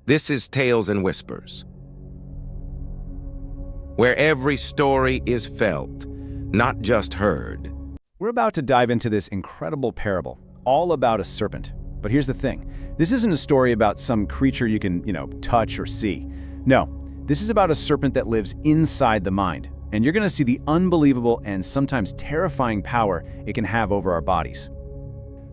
This is Tales and Whispers, where every story is felt, not just heard. We're about to dive into this incredible parable, all about a serpent. But here's the thing. This isn't a story about some creature you can, touch or see. No, this is about a serpent that lives inside the mind. And you're going to see the unbelievable and sometimes terrifying power it can have over our bodies.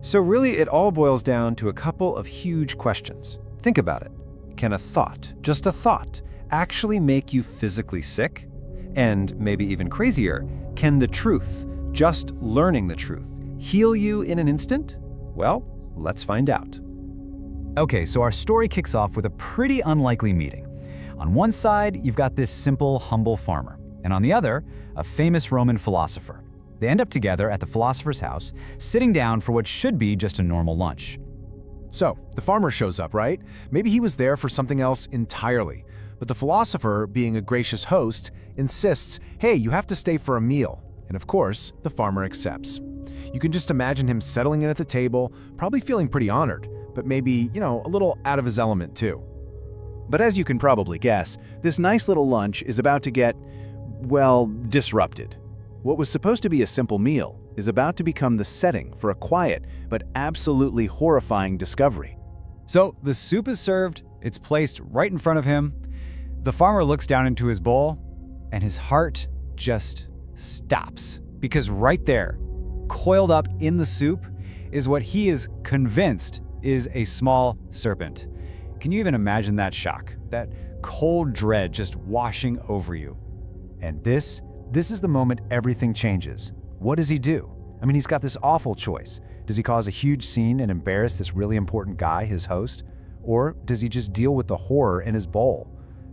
So really, it all boils down to a couple of huge questions. Think about it. Can a thought, just a thought, actually make you physically sick? And maybe even crazier, can the truth, just learning the truth, heal you in an instant? Well, let's find out. Okay, so our story kicks off with a pretty unlikely meeting. On one side, you've got this simple, humble farmer, and on the other, a famous Roman philosopher. They end up together at the philosopher's house, sitting down for what should be just a normal lunch. So, the farmer shows up, right? Maybe he was there for something else entirely. But the philosopher, being a gracious host, insists, hey, you have to stay for a meal. And of course, the farmer accepts. You can just imagine him settling in at the table, probably feeling pretty honored, but maybe, a little out of his element too. But as you can probably guess, this nice little lunch is about to get, disrupted. What was supposed to be a simple meal is about to become the setting for a quiet but absolutely horrifying discovery. So the soup is served, it's placed right in front of him. The farmer looks down into his bowl, and his heart just stops. Because right there, coiled up in the soup, is what he is convinced is a small serpent. Can you even imagine that shock? That cold dread just washing over you? And this is the moment everything changes. What does he do? I mean, he's got this awful choice. Does he cause a huge scene and embarrass this really important guy, his host? Or does he just deal with the horror in his bowl?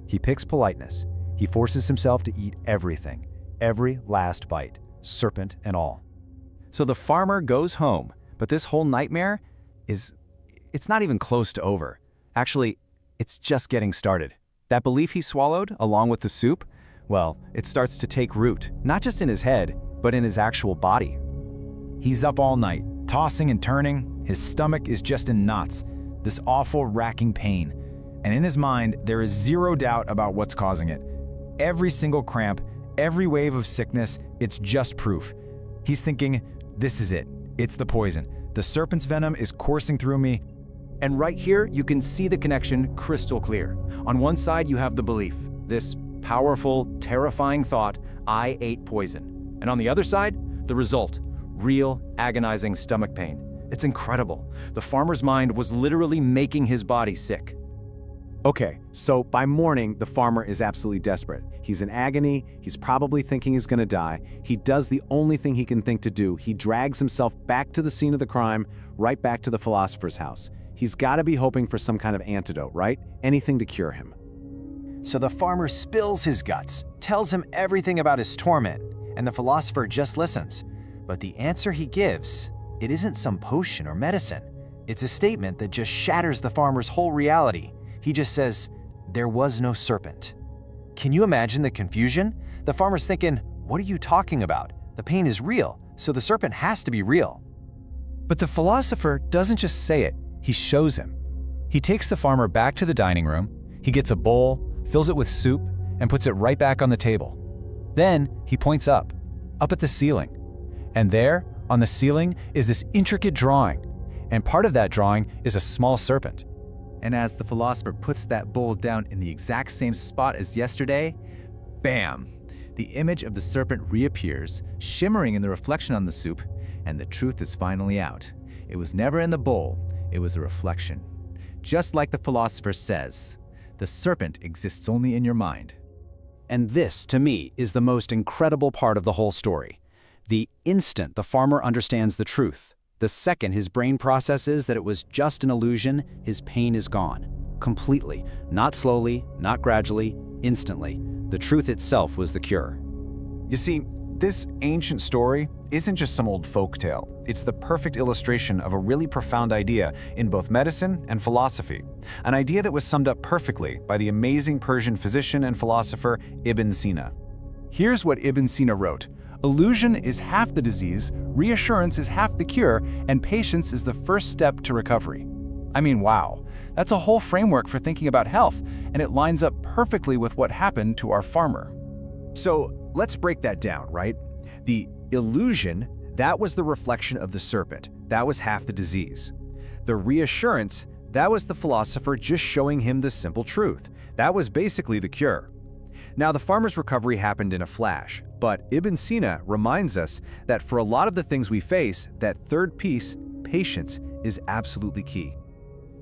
He picks politeness. He forces himself to eat everything, every last bite, serpent and all. So the farmer goes home, but this whole nightmare it's not even close to over. Actually, it's just getting started. That belief he swallowed, along with the soup, well, it starts to take root, not just in his head, but in his actual body. He's up all night, tossing and turning. His stomach is just in knots, this awful racking pain. And in his mind, there is zero doubt about what's causing it. Every single cramp, every wave of sickness, it's just proof. He's thinking, this is it. It's the poison. The serpent's venom is coursing through me. And right here, you can see the connection crystal clear. On one side, you have the belief, this powerful, terrifying thought, I ate poison. And on the other side, the result, real, agonizing stomach pain. It's incredible. The farmer's mind was literally making his body sick. Okay, so by morning, the farmer is absolutely desperate. He's in agony, he's probably thinking he's gonna die. He does the only thing he can think to do. He drags himself back to the scene of the crime, right back to the philosopher's house. He's gotta be hoping for some kind of antidote, right? Anything to cure him. So the farmer spills his guts, tells him everything about his torment, and the philosopher just listens. But the answer he gives, it isn't some potion or medicine. It's a statement that just shatters the farmer's whole reality. He just says, there was no serpent. Can you imagine the confusion? The farmer's thinking, what are you talking about? The pain is real, so the serpent has to be real. But the philosopher doesn't just say it, he shows him. He takes the farmer back to the dining room, he gets a bowl, fills it with soup, and puts it right back on the table. Then he points up at the ceiling. And there, on the ceiling, is this intricate drawing. And part of that drawing is a small serpent. And as the philosopher puts that bowl down in the exact same spot as yesterday, bam! The image of the serpent reappears, shimmering in the reflection on the soup, and the truth is finally out. It was never in the bowl, it was a reflection. Just like the philosopher says, the serpent exists only in your mind. And this, to me, is the most incredible part of the whole story. The instant the farmer understands the truth, the second his brain processes that it was just an illusion, his pain is gone. Completely. Not slowly, not gradually, instantly. The truth itself was the cure. You see, this ancient story isn't just some old folk tale. It's the perfect illustration of a really profound idea in both medicine and philosophy. An idea that was summed up perfectly by the amazing Persian physician and philosopher Ibn Sina. Here's what Ibn Sina wrote. Illusion is half the disease, reassurance is half the cure, and patience is the first step to recovery. I mean, wow. That's a whole framework for thinking about health, and it lines up perfectly with what happened to our farmer. So let's break that down, right? The illusion, that was the reflection of the serpent. That was half the disease. The reassurance, that was the philosopher just showing him the simple truth. That was basically the cure. Now, the farmer's recovery happened in a flash, but Ibn Sina reminds us that for a lot of the things we face, that third piece, patience, is absolutely key.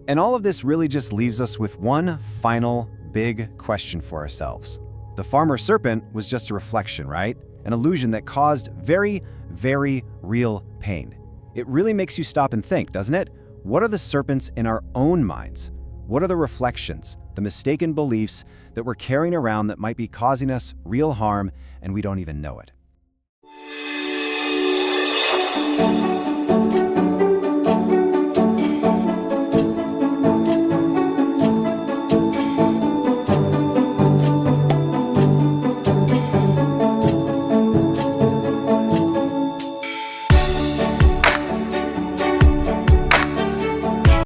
And all of this really just leaves us with one final big question for ourselves. The farmer's serpent was just a reflection, right? An illusion that caused very, very real pain. It really makes you stop and think, doesn't it? What are the serpents in our own minds? What are the reflections, the mistaken beliefs that we're carrying around that might be causing us real harm and we don't even know it?